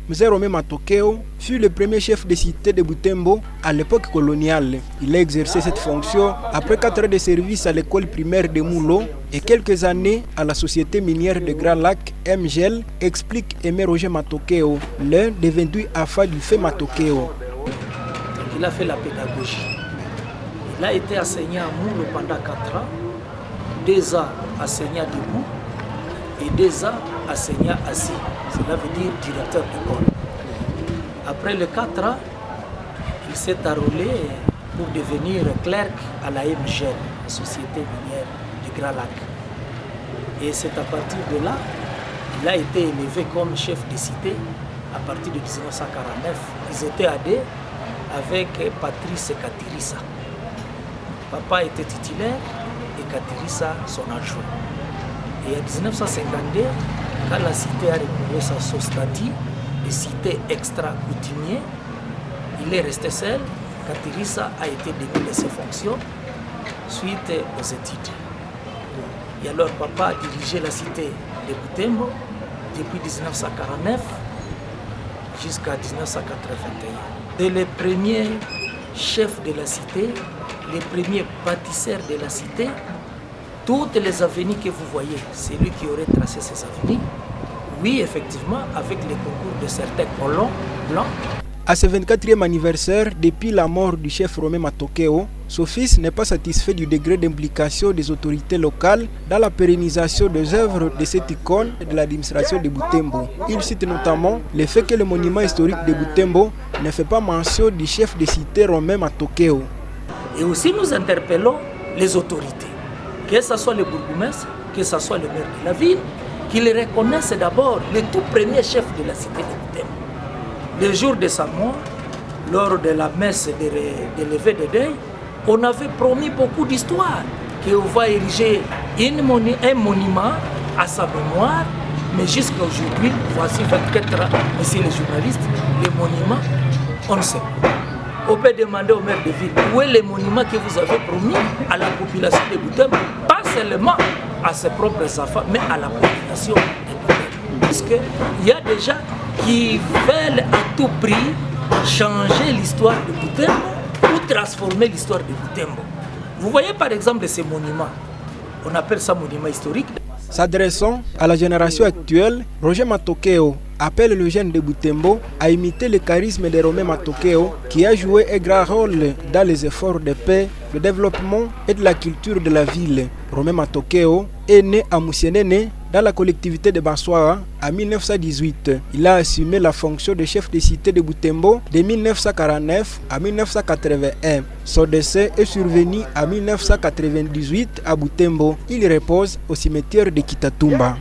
Mzee Romain Matokeo fut le premier chef de cité de Butembo à l'époque coloniale. Il a exercé cette fonction après 4 ans de service à l'école primaire de Moulo et quelques années à la société minière de Grand Lac, MGL, explique Aimé Roger Matokeo, l'un des 28 AFA du fait Matokeo. Il a fait la pédagogie. Il a été enseignant à Moulo pendant 4 ans, 2 ans enseignant debout et 2 ans enseignant assis. Cela veut dire directeur d'école. Après les 4 ans, il s'est enrôlé pour devenir clerc à la MGL, la société minière du Grand Lac. Et c'est à partir de là, il a été élevé comme chef de cité à partir de 1949. Ils étaient à deux avec Patrice Katirissa. Papa était titulaire et Katirissa son adjoint. Et en 1952, quand la cité a renouvelé son statut de cité extra-coutumier, il est resté seul. Katirissa a été démis de ses fonctions suite aux études. Et alors papa a dirigé la cité de Butembo depuis 1949 jusqu'à 1981. C'est le premier chef de la cité, les premiers bâtisseurs de la cité. Toutes les avenues que vous voyez, c'est lui qui aurait tracé ces avenues. Oui, effectivement, avec le concours de certains colons blancs. À ce 24e anniversaire, depuis la mort du chef Romain Matokeo, son fils n'est pas satisfait du degré d'implication des autorités locales dans la pérennisation des œuvres de cette icône de l'administration de Butembo. Il cite notamment le fait que le monument historique de Butembo ne fait pas mention du chef de cité Romain Matokeo. Et aussi nous interpellons les autorités, que ce soit le bourgmestre, que ce soit le maire de la ville, qu'ils reconnaissent d'abord le tout premier chef de la cité de Butembo. Le jour de sa mort, lors de la messe de levée de deuil, on avait promis beaucoup d'histoires, qu'on va ériger un monument à sa mémoire, mais jusqu'à aujourd'hui, voici 24 ans, messieurs les journalistes, le monument, on ne sait pas. On peut demander au maire de ville, où est le monument que vous avez promis à la population de Butembo, pas seulement à ses propres enfants, mais à la population de Butembo. Parce qu'il y a des gens qui veulent à tout prix changer l'histoire de Butembo ou transformer l'histoire de Butembo. Vous voyez par exemple ces monuments, on appelle ça monument historique. S'adressant à la génération actuelle, Roger Matokeo appelle le jeune de Butembo à imiter le charisme de Romain Matokeo qui a joué un grand rôle dans les efforts de paix, de développement et de la culture de la ville. Romain Matokeo est né à Moussienene dans la collectivité de Banswara en 1918. Il a assumé la fonction de chef de cité de Butembo de 1949 à 1981. Son décès est survenu en 1998 à Butembo. Il repose au cimetière de Kitatumba.